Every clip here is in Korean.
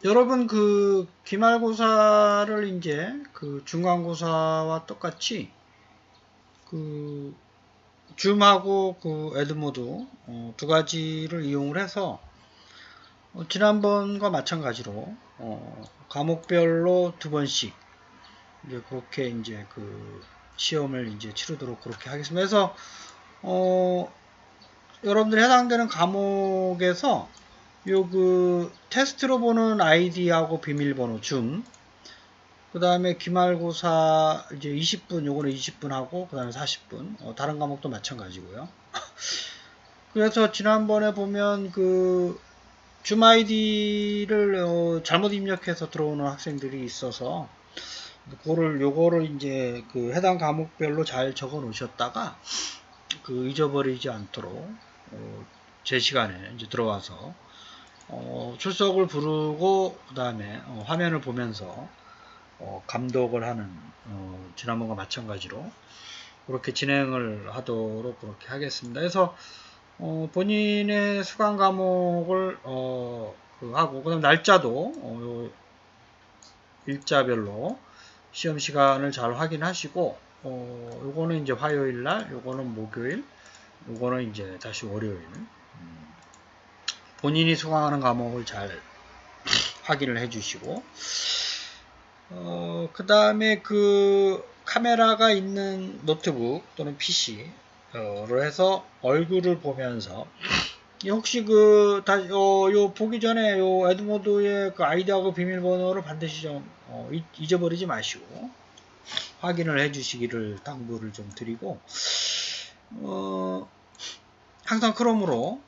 여러분 그 기말고사를 이제 그 중간고사와 똑같이 그 줌하고 그 에드모드 두 가지를 이용을 해서 지난번과 마찬가지로 과목별로 두 번씩 이제 그렇게 이제 그 시험을 이제 치르도록 그렇게 하겠습니다. 그래서 여러분들이 해당되는 과목에서 요 그 테스트로 보는 아이디하고 비밀번호 줌, 그 다음에 기말고사 이제 20분, 요거는 20분 하고 그 다음에 40분, 다른 과목도 마찬가지고요. 그래서 지난번에 보면 그 줌 아이디를 잘못 입력해서 들어오는 학생들이 있어서 요거를 이제 그 해당 과목별로 잘 적어 놓으셨다가 그 잊어버리지 않도록 제 시간에 이제 들어와서 출석을 부르고 그 다음에 화면을 보면서 감독을 하는 지난번과 마찬가지로 그렇게 진행을 하도록 그렇게 하겠습니다. 그래서 본인의 수강 과목을 하고 그다음 날짜도 일자별로 시험 시간을 잘 확인하시고 요거는 이제 화요일 날, 요거는 목요일, 요거는 이제 다시 월요일 본인이 수강하는 과목을 잘 확인을 해주시고 그 다음에 그 카메라가 있는 노트북 또는 PC로 해서 얼굴을 보면서 혹시 요 보기 전에 요 에드모드의 그 아이디하고 비밀번호를 반드시 좀 잊어버리지 마시고 확인을 해 주시기를 당부를 좀 드리고 항상 크롬으로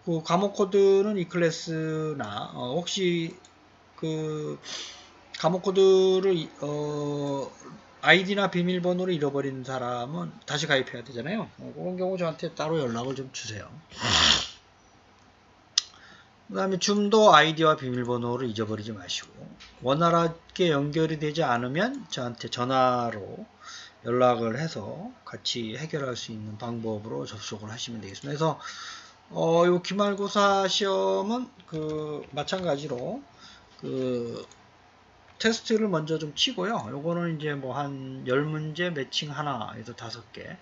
그 과목 코드는 이클래스나 혹시 그 과목 코드를 아이디나 비밀번호를 잃어버린 사람은 다시 가입해야 되잖아요. 그런 경우 저한테 따로 연락을 좀 주세요. 그 다음에 줌도 아이디와 비밀번호를 잊어버리지 마시고 원활하게 연결이 되지 않으면 저한테 전화로 연락을 해서 같이 해결할 수 있는 방법으로 접속을 하시면 되겠습니다. 그래서 요 기말고사 시험은 그 마찬가지로 그 테스트를 먼저 좀 치고요. 요거는 이제 뭐 한 10문제 매칭 하나에서 5개.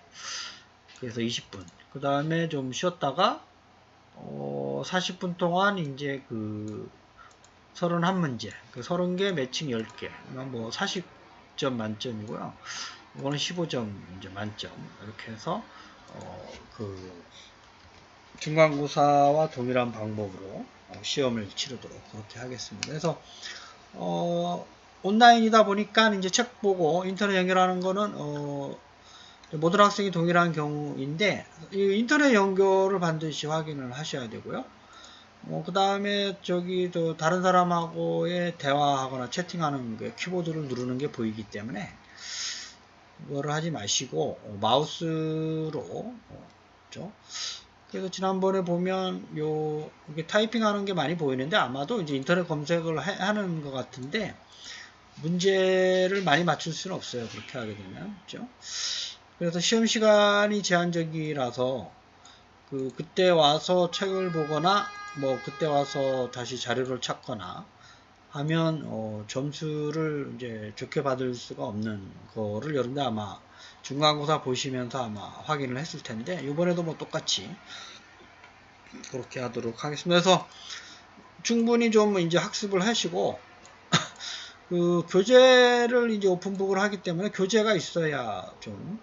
그래서 20분. 그 다음에 좀 쉬었다가 40분 동안 이제 그 31문제. 그 30개 매칭 10개. 뭐 40점 만점이고요. 이거는 15점 이제 만점. 이렇게 해서 그 중간고사와 동일한 방법으로 시험을 치르도록 그렇게 하겠습니다. 그래서 온라인이다 보니까 이제 책 보고 인터넷 연결하는 거는 모든 학생이 동일한 경우인데 이 인터넷 연결을 반드시 확인을 하셔야 되고요. 그 다음에 저기 또 다른 사람하고의 대화하거나 채팅하는 게 키보드를 누르는 게 보이기 때문에 그거를 하지 마시고 마우스로 그렇죠? 그래서 지난번에 보면 이게 타이핑하는 게 많이 보이는데 아마도 이제 인터넷 검색을 하는 것 같은데 문제를 많이 맞출 수는 없어요. 그렇게 하게 되면 그렇죠? 그래서 시험 시간이 제한적이라서 그때 와서 책을 보거나 뭐 그때 와서 다시 자료를 찾거나 하면 점수를 이제 좋게 받을 수가 없는 거를 여러분들 아마 중간고사 보시면서 아마 확인을 했을 텐데 이번에도 뭐 똑같이 그렇게 하도록 하겠습니다. 그래서 충분히 좀 이제 학습을 하시고 그 교재를 이제 오픈북을 하기 때문에 교재가 있어야 좀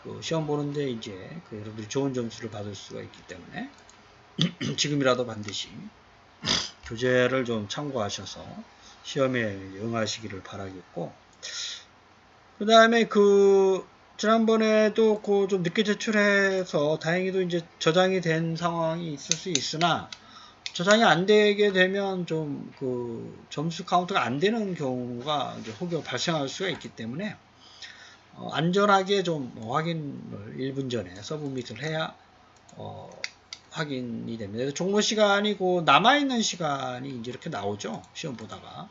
그 시험 보는데 이제 그 여러분들이 좋은 점수를 받을 수가 있기 때문에 지금이라도 반드시 교재를 좀 참고하셔서 시험에 응하시기를 바라겠고 그 다음에 지난번에도 좀 늦게 제출해서 다행히도 이제 저장이 된 상황이 있을 수 있으나 저장이 안 되게 되면 좀 점수 카운트가 안 되는 경우가 이제 혹여 발생할 수가 있기 때문에 안전하게 좀 확인을 1분 전에 서브밋을 해야 확인이 됩니다. 그래서 종로 시간이 남아있는 시간이 이제 이렇게 나오죠. 시험 보다가.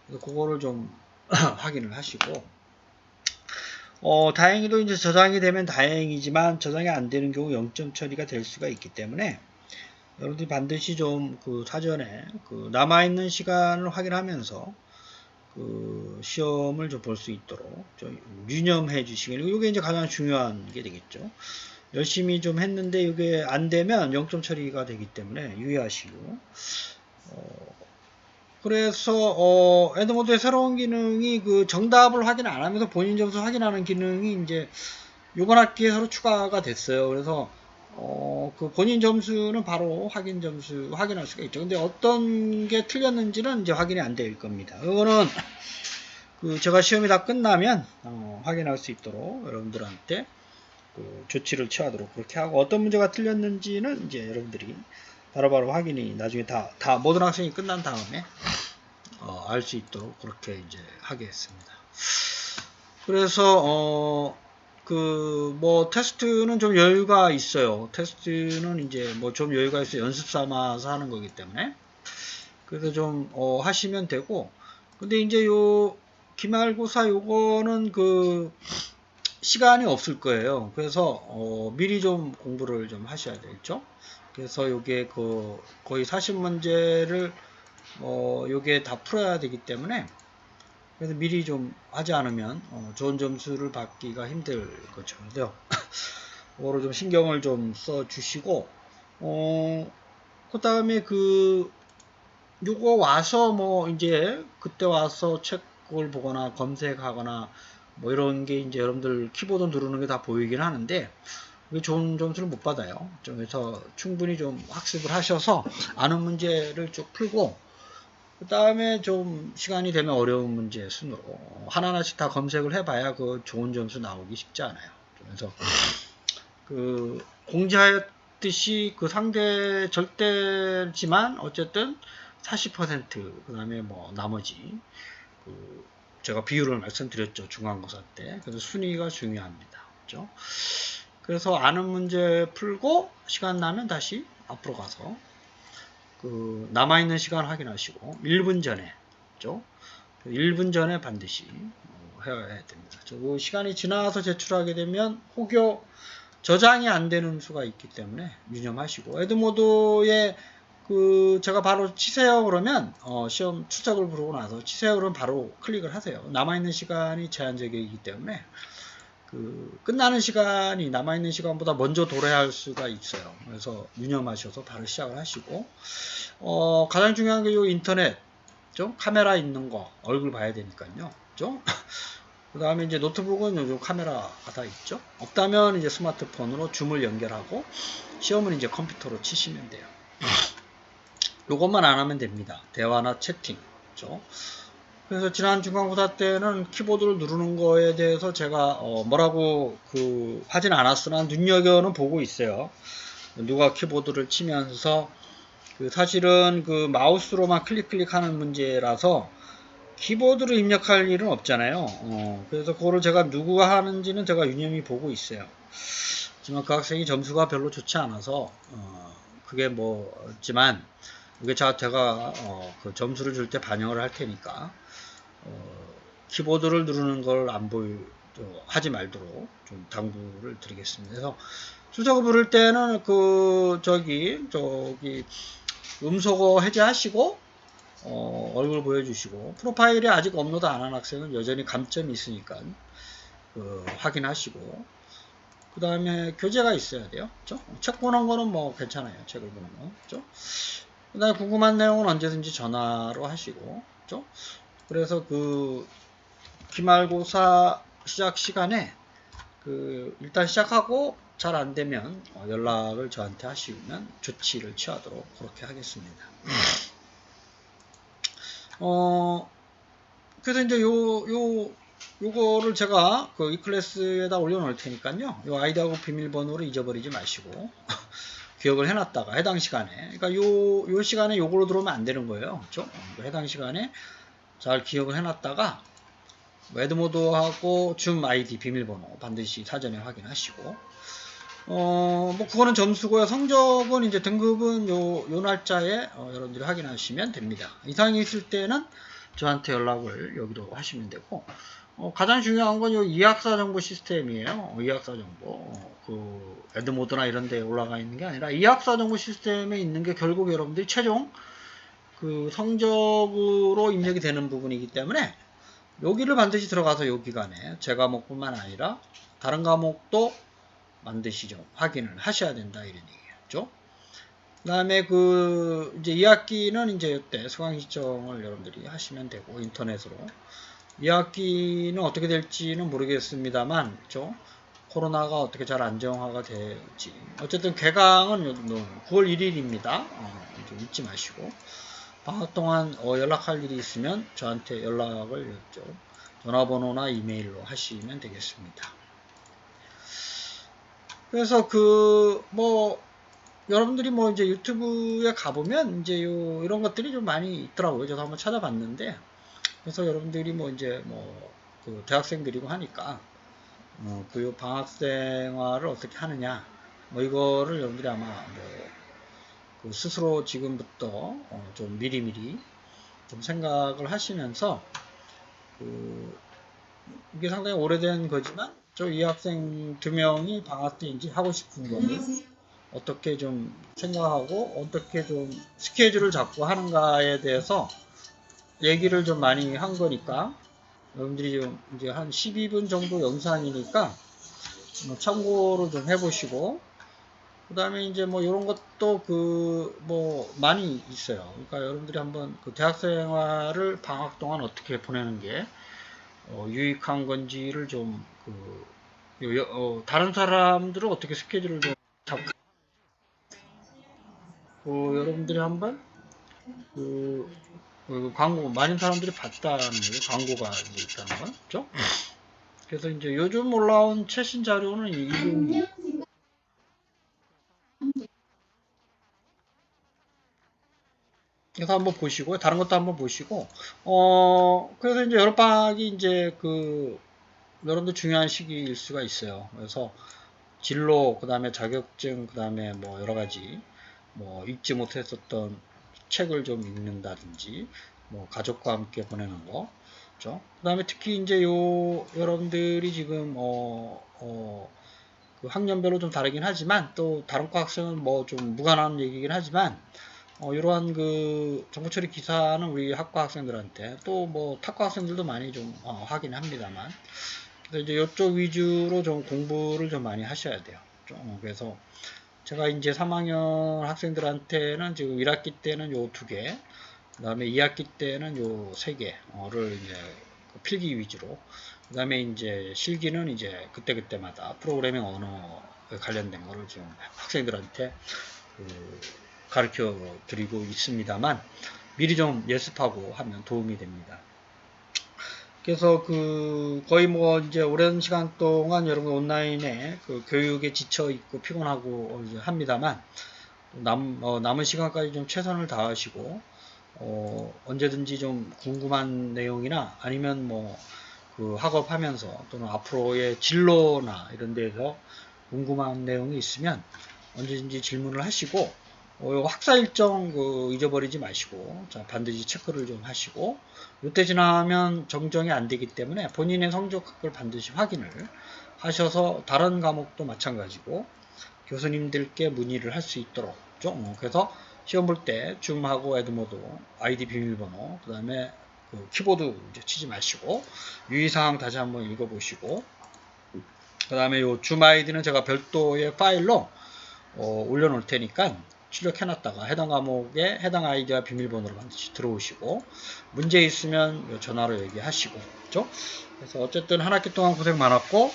그래서 그거를 좀 확인을 하시고 다행히도 이제 저장이 되면 다행이지만 저장이 안 되는 경우 0점 처리가 될 수가 있기 때문에 여러분들이 반드시 좀 그 사전에 그 남아있는 시간을 확인하면서 그 시험을 좀 볼 수 있도록 좀 유념해 주시길. 이게 이제 가장 중요한 게 되겠죠. 열심히 좀 했는데 이게 안 되면 0점 처리가 되기 때문에 유의하시고. 그래서 에드모드의 새로운 기능이 그 정답을 확인 안 하면서 본인 점수 확인하는 기능이 이제 이번 학기에 새로 추가가 됐어요. 그래서 그 본인 점수는 바로 확인할 수가 있죠. 근데 어떤 게 틀렸는지는 이제 확인이 안 될 겁니다. 그거는 그 제가 시험이 다 끝나면 확인할 수 있도록 여러분들한테 그 조치를 취하도록 그렇게 하고, 어떤 문제가 틀렸는지는 이제 여러분들이 바로바로 확인이 나중에 다 모든 학생이 끝난 다음에 알 수 있도록 그렇게 이제 하겠습니다. 그래서 그 뭐 테스트는 좀 여유가 있어요. 테스트는 이제 뭐 좀 여유가 있어 연습 삼아서 하는 거기 때문에, 그래서 좀 하시면 되고. 근데 이제 요 기말고사 요거는 그 시간이 없을 거예요. 그래서 미리 좀 공부를 좀 하셔야 되겠죠. 그래서 요게 그 거의 40문제를 요게 다 풀어야 되기 때문에, 그래서 미리 좀 하지 않으면 좋은 점수를 받기가 힘들 거죠. 그래서 그거로 좀 신경을 좀 써 주시고, 그 다음에 그 요거 와서 뭐 이제 그때 와서 책을 보거나 검색하거나 뭐 이런 게 이제 여러분들 키보드 누르는 게 다 보이긴 하는데 이게 좋은 점수를 못 받아요. 그래서 충분히 좀 학습을 하셔서 아는 문제를 쭉 풀고, 그 다음에 좀 시간이 되면 어려운 문제 순으로 하나하나씩 다 검색을 해봐야 그 좋은 점수 나오기 쉽지 않아요. 그래서 그 공지하였듯이 그 상대 절대지만 어쨌든 40%, 그 다음에 뭐 나머지 그 제가 비율을 말씀드렸죠, 중간고사 때. 그래서 순위가 중요합니다. 그렇죠? 그래서 아는 문제 풀고 시간 나면 다시 앞으로 가서 그 남아있는 시간 확인하시고 1분 전에, 그렇죠? 1분 전에 반드시 해야 됩니다. 그 시간이 지나서 제출하게 되면 혹여 저장이 안 되는 수가 있기 때문에 유념하시고, 에드모드에 그 제가 바로 치세요 그러면 시험 출석을 부르고 나서 치세요 그러면 바로 클릭을 하세요. 남아있는 시간이 제한적이기 때문에 그 끝나는 시간이 남아있는 시간보다 먼저 도래할 수가 있어요. 그래서 유념하셔서 바로 시작을 하시고, 가장 중요한 게 요 인터넷, 좀 카메라 있는 거 얼굴 봐야 되니까요. 좀 그 다음에 이제 노트북은 요즘 카메라가 다 있죠. 없다면 이제 스마트폰으로 줌을 연결하고 시험은 이제 컴퓨터로 치시면 돼요. 요것만 안 하면 됩니다. 대화나 채팅. 그렇죠? 그래서 지난 중간고사 때는 키보드를 누르는 거에 대해서 제가 뭐라고 그 하진 않았으나 눈여겨는 보고 있어요. 누가 키보드를 치면서 그 사실은 그 마우스로만 클릭하는 문제라서 키보드를 입력할 일은 없잖아요. 그래서 그거를 제가 누구가 하는지는 제가 유념히 보고 있어요. 하지만 그 학생이 점수가 별로 좋지 않아서 그게 뭐지만 이게 제가 그 점수를 줄 때 반영을 할 테니까 키보드를 누르는 걸 안 하지 말도록 좀 당부를 드리겠습니다. 그래서 수석을 부를 때는 그 저기 음소거 해제하시고 얼굴 보여주시고, 프로파일에 아직 업로드 안 한 학생은 여전히 감점이 있으니까 확인하시고, 그 다음에 교재가 있어야 돼요. 그렇죠? 책 보는 거는 뭐 괜찮아요. 책을 보는 거. 그렇죠? 그 다음에 궁금한 내용은 언제든지 전화로 하시고, 그렇죠? 그래서 그 기말고사 시작 시간에 일단 시작하고 잘 안 되면 연락을 저한테 하시면 조치를 취하도록 그렇게 하겠습니다. 그래서 이제 요거를 제가 이 클래스에다 올려놓을 테니까요. 요 아이디하고 비밀번호를 잊어버리지 마시고 기억을 해놨다가 해당 시간에, 그러니까 요 시간에 요걸로 들어오면 안 되는 거예요. 그렇죠? 해당 시간에 잘 기억을 해놨다가 에드모드하고 줌 아이디 비밀번호 반드시 사전에 확인하시고, 뭐 그거는 점수고요. 성적은 이제 등급은 요 날짜에 여러분들이 확인하시면 됩니다. 이상이 있을 때는 저한테 연락을 여기로 하시면 되고, 가장 중요한 건 이 이학사 정보 시스템이에요. 이학사 정보. 그 에드모드나 이런 데 올라가 있는 게 아니라 이학사 정보 시스템에 있는 게 결국 여러분들이 최종 그 성적으로 입력이 되는 부분이기 때문에 여기를 반드시 들어가서 요 기간에 제 과목뿐만 아니라 다른 과목도 반드시 좀 확인을 하셔야 된다 이런 얘기였죠. 그 다음에 그 이제 2학기는 이제 이때 수강 신청을 여러분들이 하시면 되고 인터넷으로 2학기는 어떻게 될지는 모르겠습니다만 그렇죠? 코로나가 어떻게 잘 안정화가 될지 어쨌든 개강은 9월 1일입니다. 좀 잊지 마시고 방학 동안 연락할 일이 있으면 저한테 연락을 전화번호나 이메일로 하시면 되겠습니다. 그래서 여러분들이 이제 유튜브에 가보면 이제 이런 것들이 좀 많이 있더라고요. 저도 한번 찾아봤는데 그래서 여러분들이 그 대학생들이고 하니까 그 방학 생활을 어떻게 하느냐 이거를 여러분들이 아마 그 스스로 지금부터 좀 미리미리 좀 생각을 하시면서 이게 상당히 오래된 거지만 이 학생 2명이 방학 때 이제 하고 싶은 거를 어떻게 좀 생각하고 어떻게 좀 스케줄을 잡고 하는가에 대해서 얘기를 좀 많이 한 거니까 여러분들이 좀 이제 한 12분 정도 영상이니까 참고를 좀 해보시고 그 다음에 이제 이런 것도 많이 있어요. 그러니까 여러분들이 한번 그 대학 생활을 방학 동안 어떻게 보내는 게 유익한 건지를 좀 다른 사람들은 어떻게 스케줄을 좀 잡고 여러분들이 한번 광고 많은 사람들이 봤다는 거예요. 광고가 이제 있다는 건, 그죠? 그래서 이제 요즘 올라온 최신 자료는 이게 그래서 한번 보시고 다른 것도 한번 보시고 그래서 이제 여름방학이 이제 여러분들 중요한 시기일 수가 있어요. 그래서 진로 그다음에 자격증 그다음에 여러 가지 읽지 못했었던 책을 좀 읽는다든지 가족과 함께 보내는 거 그렇죠? 그다음에 특히 이제 여러분들이 지금 그 학년별로 좀 다르긴 하지만 또 다른 과 학생은 좀 무관한 얘기긴 하지만 이러한 그 정보처리 기사는 우리 학과 학생들한테 또 타과 학생들도 많이 좀 하긴 합니다만 그래서 이제 이쪽 위주로 좀 공부를 좀 많이 하셔야 돼요. 그래서 제가 이제 3학년 학생들한테는 지금 1학기 때는 요 2개, 그 다음에 2학기 때는 요 3개를 이제 필기 위주로, 그 다음에 이제 실기는 이제 그때그때마다 프로그래밍 언어에 관련된 거를 지금 학생들한테 가르쳐 드리고 있습니다만 미리 좀 예습하고 하면 도움이 됩니다. 그래서 거의 이제 오랜 시간 동안 여러분 온라인에 교육에 지쳐 있고 피곤하고 이제 합니다만 남은 시간까지 좀 최선을 다하시고 언제든지 좀 궁금한 내용이나 아니면 그 학업하면서 또는 앞으로의 진로나 이런 데서 궁금한 내용이 있으면 언제든지 질문을 하시고 학사 일정 잊어버리지 마시고 반드시 체크를 좀 하시고 이때 지나면 정정이 안 되기 때문에 본인의 성적을 반드시 확인을 하셔서 다른 과목도 마찬가지고 교수님들께 문의를 할 수 있도록 그래서 시험 볼 때 줌하고 에드모드 아이디 비밀번호 그 다음에 키보드 이제 치지 마시고 유의사항 다시 한번 읽어보시고 그 다음에 요 줌 아이디는 제가 별도의 파일로 올려놓을 테니까 출력해놨다가 해당 과목에 해당 아이디와 비밀번호로 반드시 들어오시고 문제 있으면 전화로 얘기하시고 그렇죠? 그래서 어쨌든 한 학기 동안 고생 많았고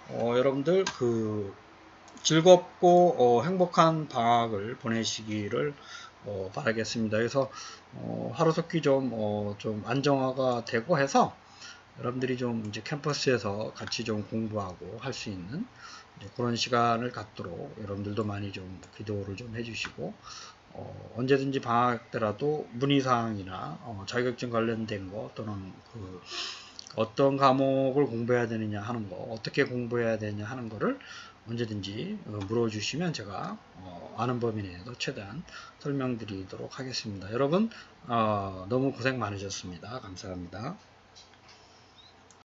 여러분들 즐겁고 행복한 방학을 보내시기를 바라겠습니다. 그래서 하루속히 좀 안정화가 되고 해서 여러분들이 좀 이제 캠퍼스에서 같이 좀 공부하고 할 수 있는 그런 시간을 갖도록 여러분들도 많이 좀 기도를 좀 해주시고 언제든지 방학 때라도 문의사항이나 자격증 관련된 거 또는 어떤 과목을 공부해야 되느냐 하는 거 어떻게 공부해야 되느냐 하는 거를 언제든지 물어주시면 제가 아는 범위 내에서 최대한 설명드리도록 하겠습니다. 여러분 너무 고생 많으셨습니다. 감사합니다.